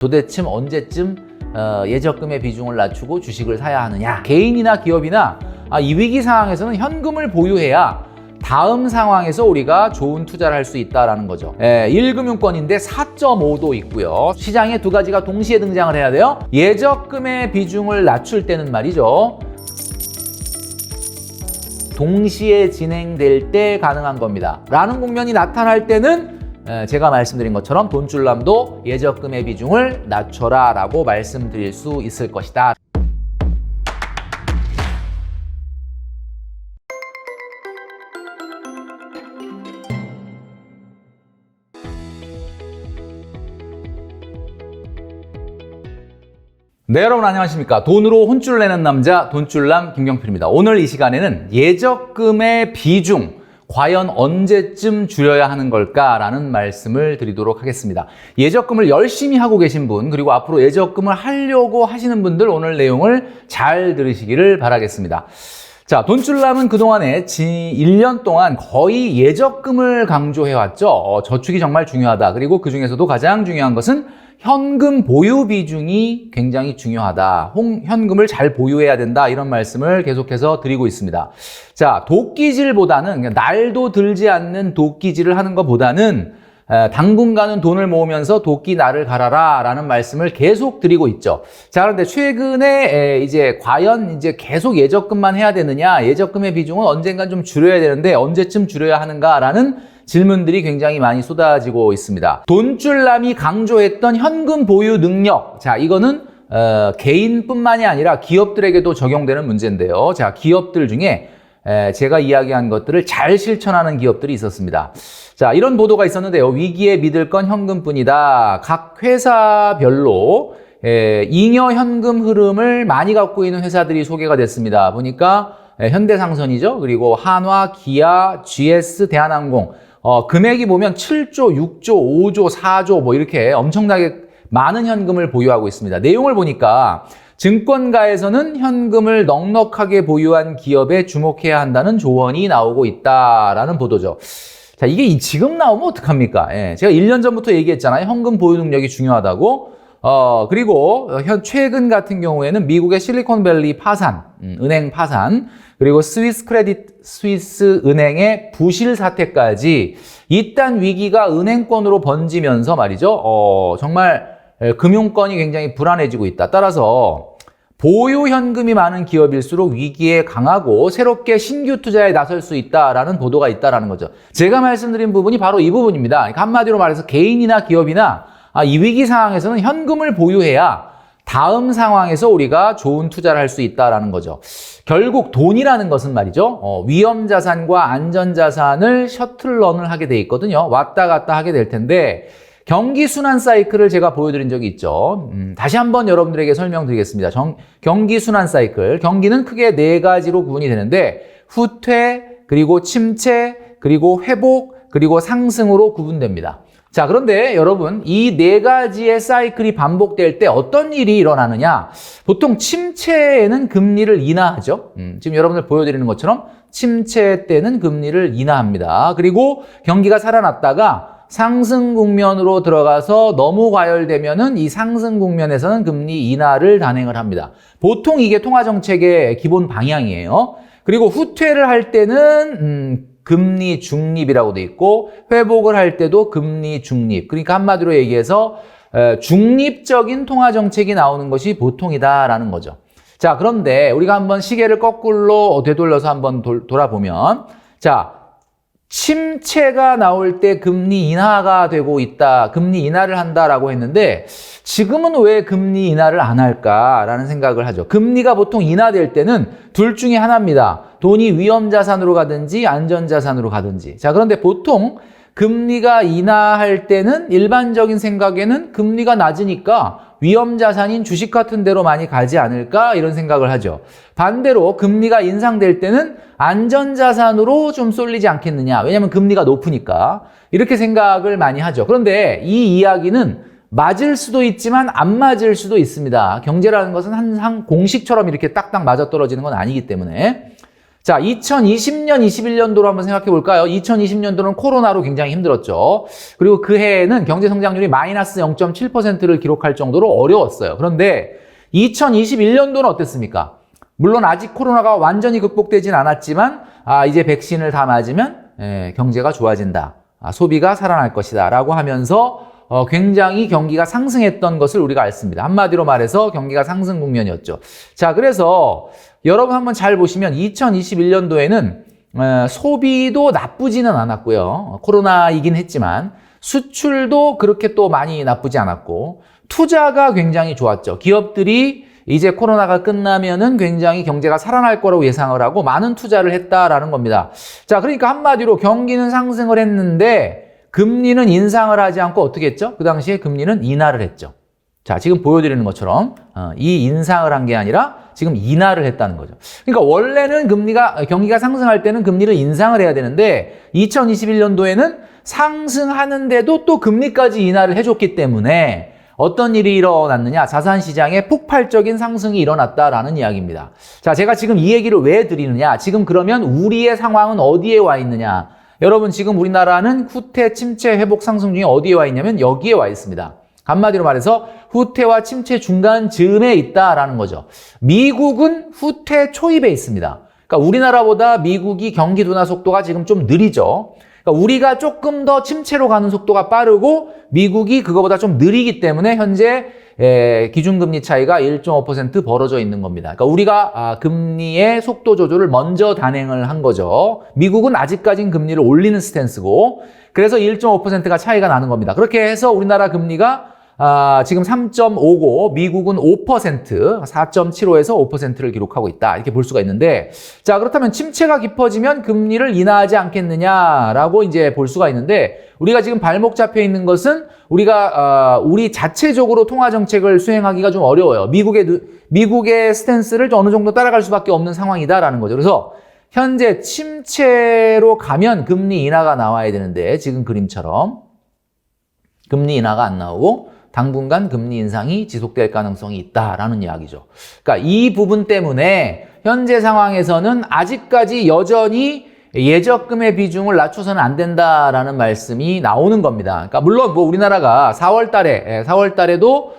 도대체 언제쯤 예적금의 비중을 낮추고 주식을 사야 하느냐. 개인이나 기업이나 이 위기 상황에서는 현금을 보유해야 다음 상황에서 우리가 좋은 투자를 할 수 있다는 거죠. 1금융권인데 4.5도 있고요. 시장에 두 가지가 동시에 등장을 해야 돼요. 예적금의 비중을 낮출 때는 말이죠. 동시에 진행될 때 가능한 겁니다. 라는 국면이 나타날 때는 제가 말씀드린 것처럼 돈줄남도 예적금의 비중을 낮춰라 라고 말씀드릴 수 있을 것이다. 네, 여러분 안녕하십니까. 돈으로 혼줄 내는 남자 돈줄남 김경필입니다. 오늘 이 시간에는 예적금의 비중 과연 언제쯤 줄여야 하는 걸까라는 말씀을 드리도록 하겠습니다. 예적금을 열심히 하고 계신 분, 그리고 앞으로 예적금을 하려고 하시는 분들 오늘 내용을 잘 들으시기를 바라겠습니다. 자, 돈줄남은 그동안에 1년 동안 거의 예적금을 강조해왔죠. 저축이 정말 중요하다. 그리고 그 중에서도 가장 중요한 것은 현금 보유 비중이 굉장히 중요하다. 현금을 잘 보유해야 된다. 이런 말씀을 계속해서 드리고 있습니다. 자, 도끼질보다는 날도 들지 않는 도끼질을 하는 것보다는 당분간은 돈을 모으면서 도끼 날을 갈아라 라는 말씀을 계속 드리고 있죠. 자, 그런데 최근에 과연 계속 예적금만 해야 되느냐, 예적금의 비중은 언젠간 좀 줄여야 되는데 언제쯤 줄여야 하는가라는 질문들이 굉장히 많이 쏟아지고 있습니다. 돈줄남이 강조했던 현금 보유 능력. 자, 이거는 개인뿐만이 아니라 기업들에게도 적용되는 문제인데요. 자, 기업들 중에 제가 이야기한 것들을 잘 실천하는 기업들이 있었습니다. 자, 이런 보도가 있었는데요. 위기에 믿을 건 현금뿐이다. 각 회사별로 잉여 현금 흐름을 많이 갖고 있는 회사들이 소개가 됐습니다. 보니까 현대상선이죠. 그리고 한화, 기아, GS, 대한항공. 금액이 보면 7조, 6조, 5조, 4조 뭐 이렇게 엄청나게 많은 현금을 보유하고 있습니다. 내용을 보니까 증권가에서는 현금을 넉넉하게 보유한 기업에 주목해야 한다는 조언이 나오고 있다라는 보도죠. 자, 이게 지금 나오면 어떡합니까? 제가 1년 전부터 얘기했잖아요. 현금 보유 능력이 중요하다고. 그리고 최근 같은 경우에는 미국의 실리콘밸리 파산, 은행 파산, 그리고 스위스 은행의 부실 사태까지 이딴 위기가 은행권으로 번지면서 말이죠. 정말 금융권이 굉장히 불안해지고 있다. 따라서 보유 현금이 많은 기업일수록 위기에 강하고 새롭게 신규 투자에 나설 수 있다라는 보도가 있다라는 거죠. 제가 말씀드린 부분이 바로 이 부분입니다. 그러니까 한마디로 말해서 개인이나 기업이나 이 위기 상황에서는 현금을 보유해야 다음 상황에서 우리가 좋은 투자를 할 수 있다라는 거죠. 결국 돈이라는 것은 말이죠. 위험자산과 안전자산을 셔틀런을 하게 돼 있거든요. 왔다 갔다 하게 될 텐데 경기 순환 사이클을 제가 보여드린 적이 있죠. 다시 한번 여러분들에게 설명드리겠습니다. 경기 순환 사이클. 경기는 크게 네 가지로 구분이 되는데 후퇴, 그리고 침체, 그리고 회복, 그리고 상승으로 구분됩니다. 자, 그런데 여러분 이 네 가지의 사이클이 반복될 때 어떤 일이 일어나느냐? 보통 침체에는 금리를 인하하죠. 지금 여러분들 보여드리는 것처럼 침체 때는 금리를 인하합니다. 그리고 경기가 살아났다가 상승 국면으로 들어가서 너무 과열되면은 이 상승 국면에서는 금리 인하를 단행을 합니다. 보통 이게 통화정책의 기본 방향이에요. 그리고 후퇴를 할 때는 금리 중립이라고 돼 있고 회복을 할 때도 금리 중립. 그러니까 한마디로 얘기해서 중립적인 통화정책이 나오는 것이 보통이다라는 거죠. 자, 그런데 우리가 한번 시계를 거꾸로 되돌려서 한번 돌아보면 자, 침체가 나올 때 금리 인하가 되고 있다. 금리 인하를 한다라고 했는데 지금은 왜 금리 인하를 안 할까라는 생각을 하죠. 금리가 보통 인하될 때는 둘 중에 하나입니다. 돈이 위험자산으로 가든지 안전자산으로 가든지. 자, 그런데 보통 금리가 인하할 때는 일반적인 생각에는 금리가 낮으니까 위험자산인 주식 같은 데로 많이 가지 않을까 이런 생각을 하죠. 반대로 금리가 인상될 때는 안전자산으로 좀 쏠리지 않겠느냐. 왜냐하면 금리가 높으니까. 이렇게 생각을 많이 하죠. 그런데 이 이야기는 맞을 수도 있지만 안 맞을 수도 있습니다. 경제라는 것은 항상 공식처럼 이렇게 딱딱 맞아떨어지는 건 아니기 때문에. 자, 2020년, 21년도로 한번 생각해 볼까요? 2020년도는 코로나로 굉장히 힘들었죠. 그리고 그 해에는 경제 성장률이 마이너스 0.7%를 기록할 정도로 어려웠어요. 그런데 2021년도는 어땠습니까? 물론 아직 코로나가 완전히 극복되진 않았지만 이제 백신을 다 맞으면 경제가 좋아진다. 소비가 살아날 것이다. 라고 하면서 굉장히 경기가 상승했던 것을 우리가 알습니다. 한마디로 말해서 경기가 상승 국면이었죠. 자, 그래서 여러분 한번 잘 보시면 2021년도에는 소비도 나쁘지는 않았고요. 코로나이긴 했지만 수출도 그렇게 또 많이 나쁘지 않았고 투자가 굉장히 좋았죠. 기업들이 이제 코로나가 끝나면은 굉장히 경제가 살아날 거라고 예상을 하고 많은 투자를 했다라는 겁니다. 자, 그러니까 한마디로 경기는 상승을 했는데 금리는 인상을 하지 않고 어떻게 했죠? 그 당시에 금리는 인하를 했죠. 자, 지금 보여드리는 것처럼 이 인상을 한 게 아니라 지금 인하를 했다는 거죠. 그러니까 원래는 경기가 상승할 때는 금리를 인상을 해야 되는데 2021년도에는 상승하는데도 또 금리까지 인하를 해줬기 때문에 어떤 일이 일어났느냐? 자산시장에 폭발적인 상승이 일어났다라는 이야기입니다. 자, 제가 지금 이 얘기를 왜 드리느냐? 지금 그러면 우리의 상황은 어디에 와 있느냐? 여러분, 지금 우리나라는 후퇴, 침체, 회복, 상승 중에 어디에 와 있냐면 여기에 와 있습니다. 한마디로 말해서 후퇴와 침체 중간 즈음에 있다라는 거죠. 미국은 후퇴 초입에 있습니다. 그러니까 우리나라보다 미국이 경기 둔화 속도가 지금 좀 느리죠. 그러니까 우리가 조금 더 침체로 가는 속도가 빠르고 미국이 그거보다 좀 느리기 때문에 현재 기준금리 차이가 1.5% 벌어져 있는 겁니다. 그러니까 우리가 금리의 속도 조절을 먼저 단행을 한 거죠. 미국은 아직까지는 금리를 올리는 스탠스고 그래서 1.5%가 차이가 나는 겁니다. 그렇게 해서 우리나라 금리가 지금 3.5고 미국은 5%, 4.75에서 5%를 기록하고 있다. 이렇게 볼 수가 있는데 자, 그렇다면 침체가 깊어지면 금리를 인하하지 않겠느냐라고 이제 볼 수가 있는데 우리가 지금 발목 잡혀 있는 것은 우리 자체적으로 통화 정책을 수행하기가 좀 어려워요. 미국의 스탠스를 어느 정도 따라갈 수밖에 없는 상황이다라는 거죠. 그래서 현재 침체로 가면 금리 인하가 나와야 되는데 지금 그림처럼 금리 인하가 안 나오고 당분간 금리 인상이 지속될 가능성이 있다라는 이야기죠. 그러니까 이 부분 때문에 현재 상황에서는 아직까지 여전히 예적금의 비중을 낮춰서는 안 된다라는 말씀이 나오는 겁니다. 그러니까 물론 우리나라가 4월 달에도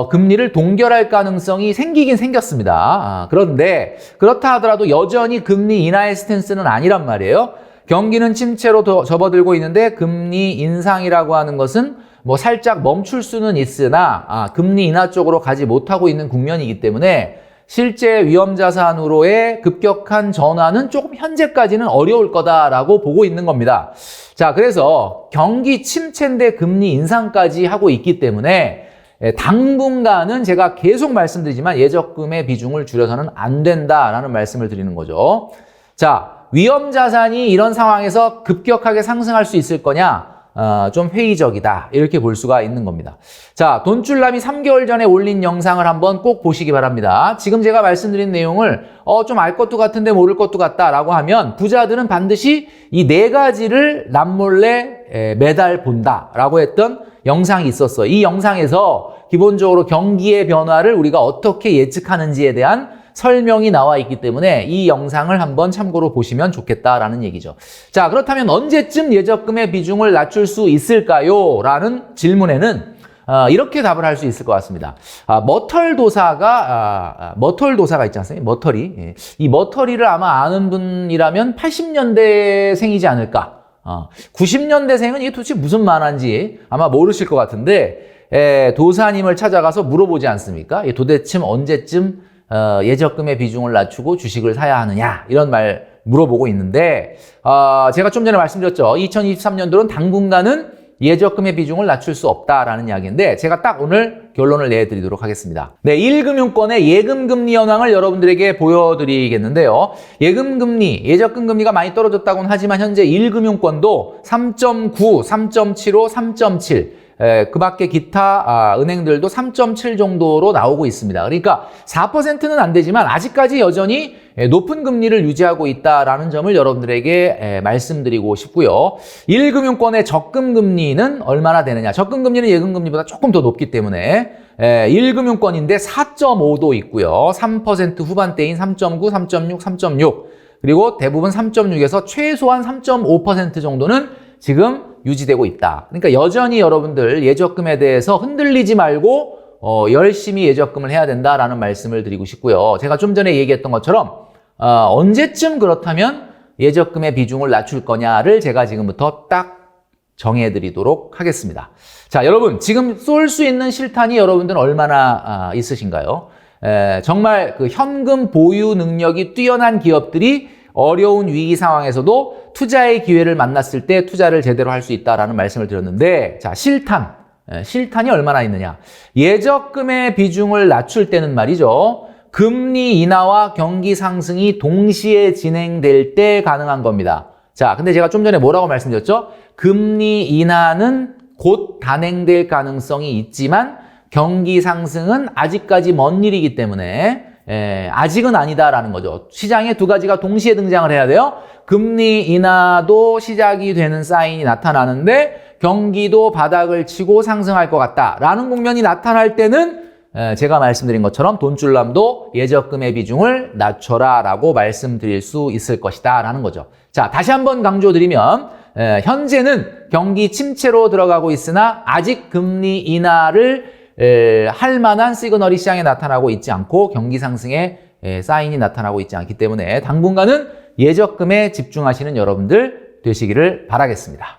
금리를 동결할 가능성이 생기긴 생겼습니다. 그런데 그렇다 하더라도 여전히 금리 인하의 스탠스는 아니란 말이에요. 경기는 침체로 접어들고 있는데 금리 인상이라고 하는 것은 살짝 멈출 수는 있으나 금리 인하 쪽으로 가지 못하고 있는 국면이기 때문에 실제 위험자산으로의 급격한 전환은 조금 현재까지는 어려울 거다라고 보고 있는 겁니다. 자, 그래서 경기 침체인데 금리 인상까지 하고 있기 때문에 당분간은 제가 계속 말씀드리지만 예적금의 비중을 줄여서는 안 된다라는 말씀을 드리는 거죠. 자, 위험자산이 이런 상황에서 급격하게 상승할 수 있을 거냐? 좀 회의적이다. 이렇게 볼 수가 있는 겁니다. 자, 돈줄남이 3개월 전에 올린 영상을 한번 꼭 보시기 바랍니다. 지금 제가 말씀드린 내용을 좀 알 것도 같은데 모를 것도 같다라고 하면 부자들은 반드시 이 4가지를 남몰래 매달 본다라고 했던 영상이 있었어요. 이 영상에서 기본적으로 경기의 변화를 우리가 어떻게 예측하는지에 대한 설명이 나와 있기 때문에 이 영상을 한번 참고로 보시면 좋겠다라는 얘기죠. 자, 그렇다면 언제쯤 예적금의 비중을 낮출 수 있을까요? 라는 질문에는 이렇게 답을 할 수 있을 것 같습니다. 머털도사가 있지 않습니까? 머털이. 이 머털이를 아마 아는 분이라면 80년대생이지 않을까. 90년대생은 이게 도대체 무슨 만화인지 아마 모르실 것 같은데 도사님을 찾아가서 물어보지 않습니까? 도대체 언제쯤 예적금의 비중을 낮추고 주식을 사야 하느냐 이런 말 물어보고 있는데 제가 좀 전에 말씀드렸죠. 2023년도는 당분간은 예적금의 비중을 낮출 수 없다라는 이야기인데 제가 딱 오늘 결론을 내드리도록 하겠습니다. 네, 1금융권의 예금금리 현황을 여러분들에게 보여드리겠는데요. 예금금리, 예적금금리가 많이 떨어졌다고는 하지만 현재 1금융권도 3.9, 3.75, 3.7 그 밖에 기타 은행들도 3.7 정도로 나오고 있습니다. 그러니까 4%는 안 되지만 아직까지 여전히 높은 금리를 유지하고 있다라는 점을 여러분들에게 말씀드리고 싶고요. 1금융권의 적금금리는 얼마나 되느냐. 적금금리는 예금금리보다 조금 더 높기 때문에 1금융권인데 4.5도 있고요. 3% 후반대인 3.9, 3.6, 3.6 그리고 대부분 3.6에서 최소한 3.5% 정도는 지금 유지되고 있다. 그러니까 여전히 여러분들 예적금에 대해서 흔들리지 말고 열심히 예적금을 해야 된다라는 말씀을 드리고 싶고요. 제가 좀 전에 얘기했던 것처럼 언제쯤 그렇다면 예적금의 비중을 낮출 거냐를 제가 지금부터 딱 정해드리도록 하겠습니다. 자, 여러분 지금 쏠 수 있는 실탄이 여러분들은 얼마나 있으신가요? 정말 그 현금 보유 능력이 뛰어난 기업들이 어려운 위기 상황에서도 투자의 기회를 만났을 때 투자를 제대로 할 수 있다라는 말씀을 드렸는데, 자, 실탄이 얼마나 있느냐? 예적금의 비중을 낮출 때는 말이죠. 금리 인하와 경기 상승이 동시에 진행될 때 가능한 겁니다. 자, 근데 제가 좀 전에 뭐라고 말씀드렸죠? 금리 인하는 곧 단행될 가능성이 있지만 경기 상승은 아직까지 먼 일이기 때문에 아직은 아니다라는 거죠. 시장에 두 가지가 동시에 등장을 해야 돼요. 금리 인하도 시작이 되는 사인이 나타나는데 경기도 바닥을 치고 상승할 것 같다라는 국면이 나타날 때는 제가 말씀드린 것처럼 돈줄남도 예적금의 비중을 낮춰라라고 말씀드릴 수 있을 것이다 라는 거죠. 자, 다시 한번 강조드리면 현재는 경기 침체로 들어가고 있으나 아직 금리 인하를 할 만한 시그널이 시장에 나타나고 있지 않고 경기 상승의 사인이 나타나고 있지 않기 때문에 당분간은 예적금에 집중하시는 여러분들 되시기를 바라겠습니다.